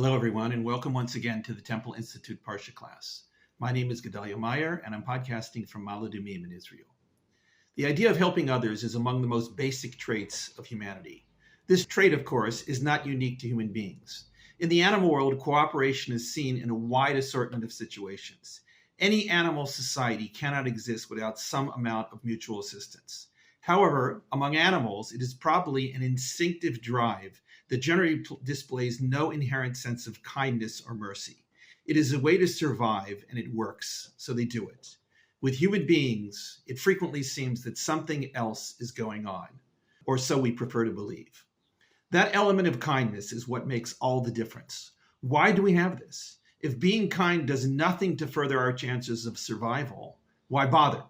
Hello, everyone, and welcome once again to the Temple Institute Parsha class. My name is Gedalia Meyer, and I'm podcasting from Ma'ale Adumim in Israel. The idea of helping others is among the most basic traits of humanity. This trait, of course, is not unique to human beings. In the animal world, cooperation is seen in a wide assortment of situations. Any animal society cannot exist without some amount of mutual assistance. However, among animals, it is probably an instinctive drive that generally displays no inherent sense of kindness or mercy. It is a way to survive, and it works, so they do it. With human beings, it frequently seems that something else is going on, or so we prefer to believe. That element of kindness is what makes all the difference. Why do we have this? If being kind does nothing to further our chances of survival, why bother?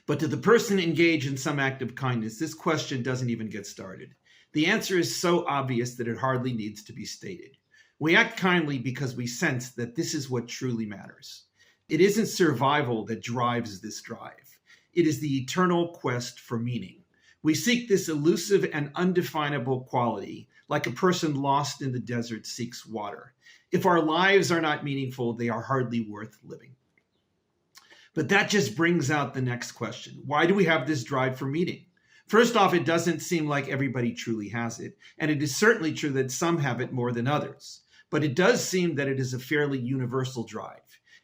But to the person engaged in some act of kindness, this question doesn't even get started. The answer is so obvious that it hardly needs to be stated. We act kindly because we sense that this is what truly matters. It isn't survival that drives this drive. It is the eternal quest for meaning. We seek this elusive and undefinable quality, like a person lost in the desert seeks water. If our lives are not meaningful, they are hardly worth living. But that just brings out the next question. Why do we have this drive for meaning? First off, it doesn't seem like everybody truly has it, and it is certainly true that some have it more than others. But it does seem that it is a fairly universal drive.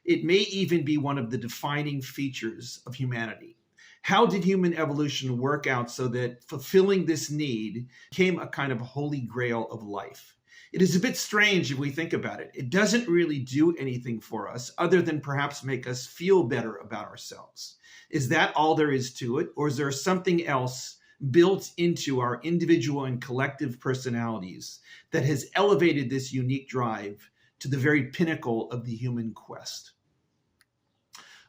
It may even be one of the defining features of humanity. How did human evolution work out so that fulfilling this need became a kind of holy grail of life? It is a bit strange if we think about it. It doesn't really do anything for us other than perhaps make us feel better about ourselves. Is that all there is to it? Or is there something else built into our individual and collective personalities that has elevated this unique drive to the very pinnacle of the human quest?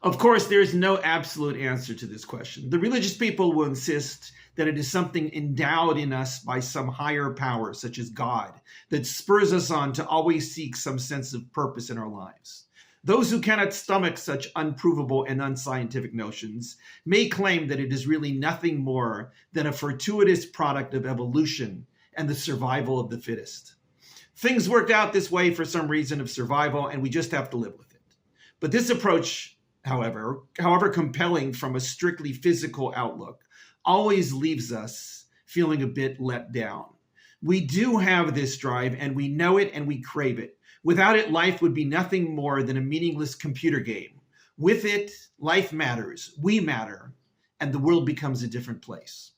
Of course, there is no absolute answer to this question. The religious people will insist that it is something endowed in us by some higher power, such as God, that spurs us on to always seek some sense of purpose in our lives. Those who cannot stomach such unprovable and unscientific notions may claim that it is really nothing more than a fortuitous product of evolution and the survival of the fittest. Things worked out this way for some reason of survival, and we just have to live with it. But this approach, however compelling from a strictly physical outlook, always leaves us feeling a bit let down. We do have this drive, and we know it, and we crave it. Without it, life would be nothing more than a meaningless computer game. With it, life matters, we matter, and the world becomes a different place.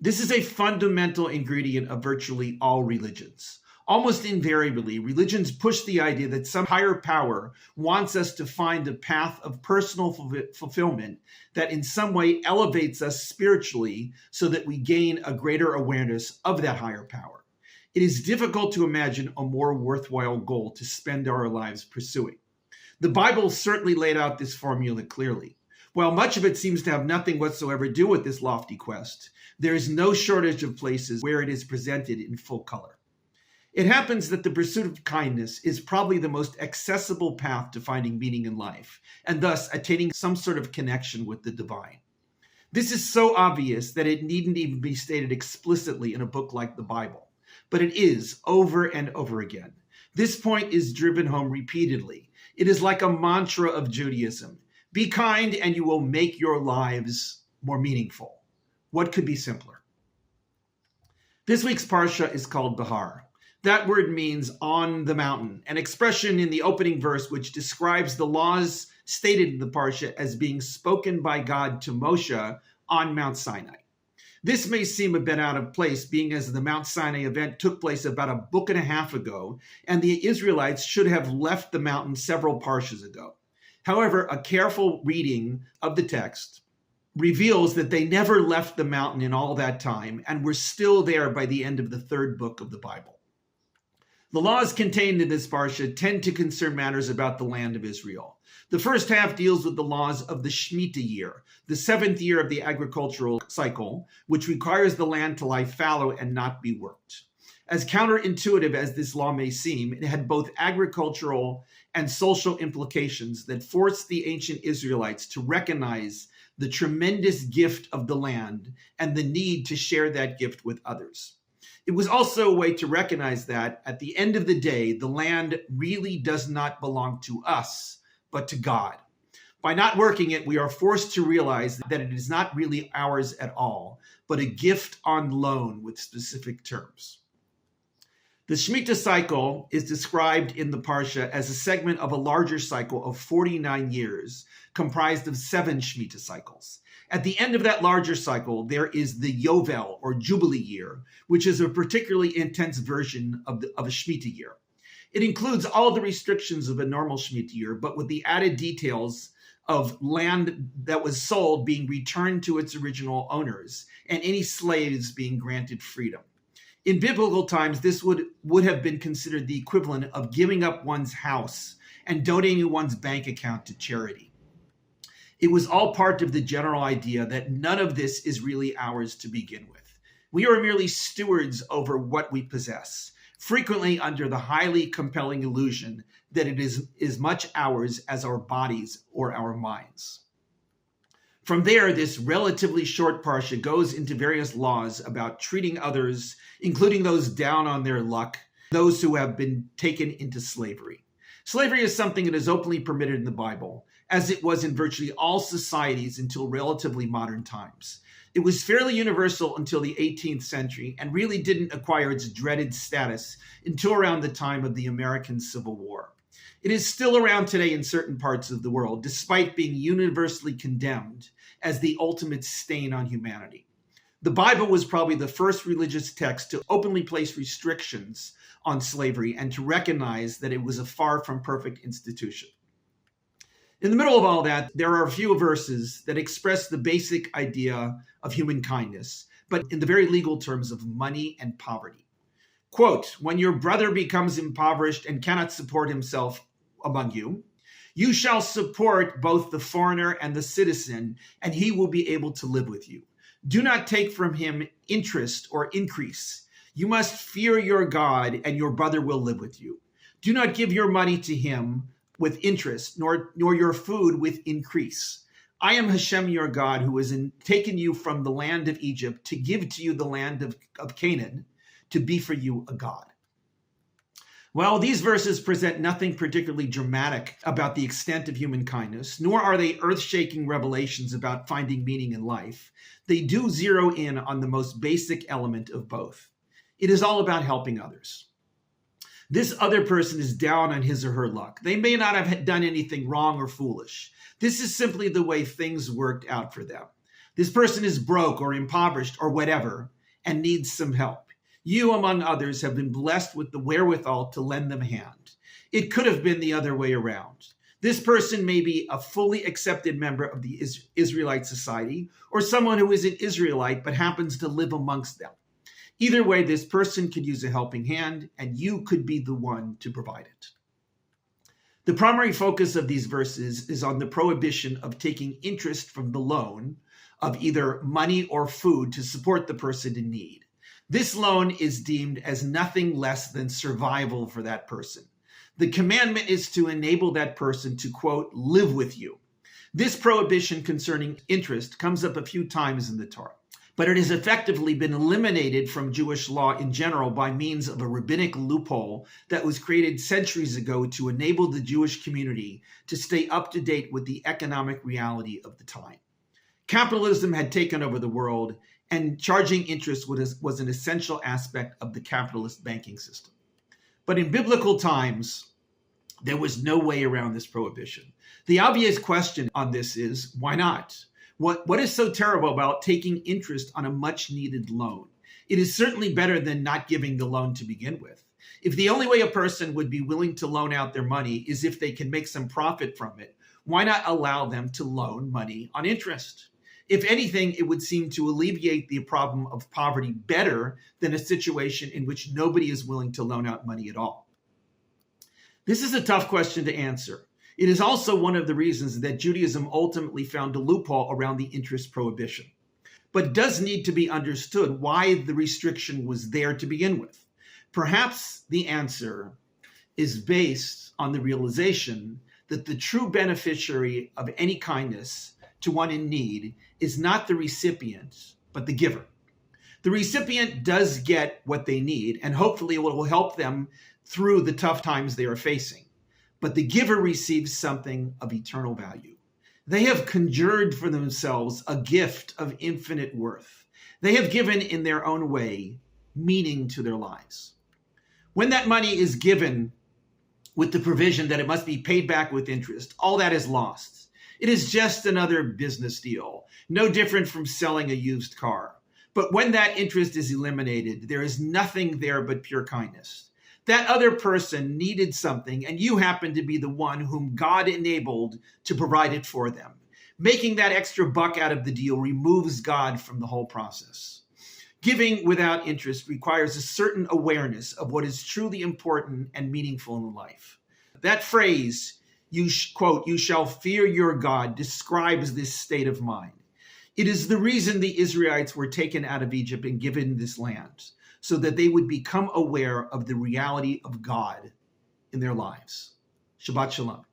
This is a fundamental ingredient of virtually all religions. Almost invariably, religions push the idea that some higher power wants us to find a path of personal fulfillment that in some way elevates us spiritually so that we gain a greater awareness of that higher power. It is difficult to imagine a more worthwhile goal to spend our lives pursuing. The Bible certainly laid out this formula clearly. While much of it seems to have nothing whatsoever to do with this lofty quest, there is no shortage of places where it is presented in full color. It happens that the pursuit of kindness is probably the most accessible path to finding meaning in life, and thus attaining some sort of connection with the divine. This is so obvious that it needn't even be stated explicitly in a book like the Bible. But it is over and over again. This point is driven home repeatedly. It is like a mantra of Judaism. Be kind and you will make your lives more meaningful. What could be simpler? This week's Parsha is called Behar. That word means on the mountain, an expression in the opening verse which describes the laws stated in the Parsha as being spoken by God to Moshe on Mount Sinai. This may seem a bit out of place, being as the Mount Sinai event took place about a book and a half ago, and the Israelites should have left the mountain several parshas ago. However, a careful reading of the text reveals that they never left the mountain in all that time and were still there by the end of the third book of the Bible. The laws contained in this parsha tend to concern matters about the land of Israel. The first half deals with the laws of the Shemitah year, the seventh year of the agricultural cycle, which requires the land to lie fallow and not be worked. As counterintuitive as this law may seem, it had both agricultural and social implications that forced the ancient Israelites to recognize the tremendous gift of the land and the need to share that gift with others. It was also a way to recognize that at the end of the day, the land really does not belong to us, but to God. By not working it, we are forced to realize that it is not really ours at all, but a gift on loan with specific terms. The Shemitah cycle is described in the Parsha as a segment of a larger cycle of 49 years, comprised of 7 Shemitah cycles. At the end of that larger cycle, there is the Yovel, or Jubilee year, which is a particularly intense version of a Shemitah year. It includes all the restrictions of a normal Shemitah year, but with the added details of land that was sold being returned to its original owners, and any slaves being granted freedom. In biblical times, this would have been considered the equivalent of giving up one's house and donating one's bank account to charity. It was all part of the general idea that none of this is really ours to begin with. We are merely stewards over what we possess, frequently under the highly compelling illusion that it is as much ours as our bodies or our minds. From there, this relatively short parsha goes into various laws about treating others, including those down on their luck, those who have been taken into slavery. Slavery is something that is openly permitted in the Bible, as it was in virtually all societies until relatively modern times. It was fairly universal until the 18th century and really didn't acquire its dreaded status until around the time of the American Civil War. It is still around today in certain parts of the world, despite being universally condemned as the ultimate stain on humanity. The Bible was probably the first religious text to openly place restrictions on slavery and to recognize that it was a far from perfect institution. In the middle of all that, there are a few verses that express the basic idea of human kindness, but in the very legal terms of money and poverty. Quote, "When your brother becomes impoverished and cannot support himself among you, you shall support both the foreigner and the citizen, and he will be able to live with you. Do not take from him interest or increase. You must fear your God, and your brother will live with you. Do not give your money to him with interest, nor your food with increase. I am Hashem your God, who has taken you from the land of Egypt to give to you the land of Canaan, to be for you a God." Well, these verses present nothing particularly dramatic about the extent of human kindness, nor are they earth-shaking revelations about finding meaning in life. They do zero in on the most basic element of both. It is all about helping others. This other person is down on his or her luck. They may not have done anything wrong or foolish. This is simply the way things worked out for them. This person is broke or impoverished or whatever and needs some help. You, among others, have been blessed with the wherewithal to lend them a hand. It could have been the other way around. This person may be a fully accepted member of the Israelite society or someone who is an Israelite but happens to live amongst them. Either way, this person could use a helping hand, and you could be the one to provide it. The primary focus of these verses is on the prohibition of taking interest from the loan of either money or food to support the person in need. This loan is deemed as nothing less than survival for that person. The commandment is to enable that person to, quote, live with you. This prohibition concerning interest comes up a few times in the Torah, but it has effectively been eliminated from Jewish law in general by means of a rabbinic loophole that was created centuries ago to enable the Jewish community to stay up to date with the economic reality of the time. Capitalism had taken over the world, and charging interest was an essential aspect of the capitalist banking system. But in biblical times, there was no way around this prohibition. The obvious question on this is, why not? What is so terrible about taking interest on a much-needed loan? It is certainly better than not giving the loan to begin with. If the only way a person would be willing to loan out their money is if they can make some profit from it, why not allow them to loan money on interest? If anything, it would seem to alleviate the problem of poverty better than a situation in which nobody is willing to loan out money at all. This is a tough question to answer. It is also one of the reasons that Judaism ultimately found a loophole around the interest prohibition. But it does need to be understood why the restriction was there to begin with. Perhaps the answer is based on the realization that the true beneficiary of any kindness to one in need is not the recipient, but the giver. The recipient does get what they need, and hopefully it will help them through the tough times they are facing. But the giver receives something of eternal value. They have conjured for themselves a gift of infinite worth. They have given in their own way meaning to their lives. When that money is given with the provision that it must be paid back with interest, all that is lost. It is just another business deal, no different from selling a used car. But when that interest is eliminated, there is nothing there but pure kindness. That other person needed something, and you happen to be the one whom God enabled to provide it for them. Making that extra buck out of the deal removes God from the whole process. Giving without interest requires a certain awareness of what is truly important and meaningful in life. That phrase, quote, "you shall fear your God," describes this state of mind. It is the reason the Israelites were taken out of Egypt and given this land, so that they would become aware of the reality of God in their lives. Shabbat Shalom.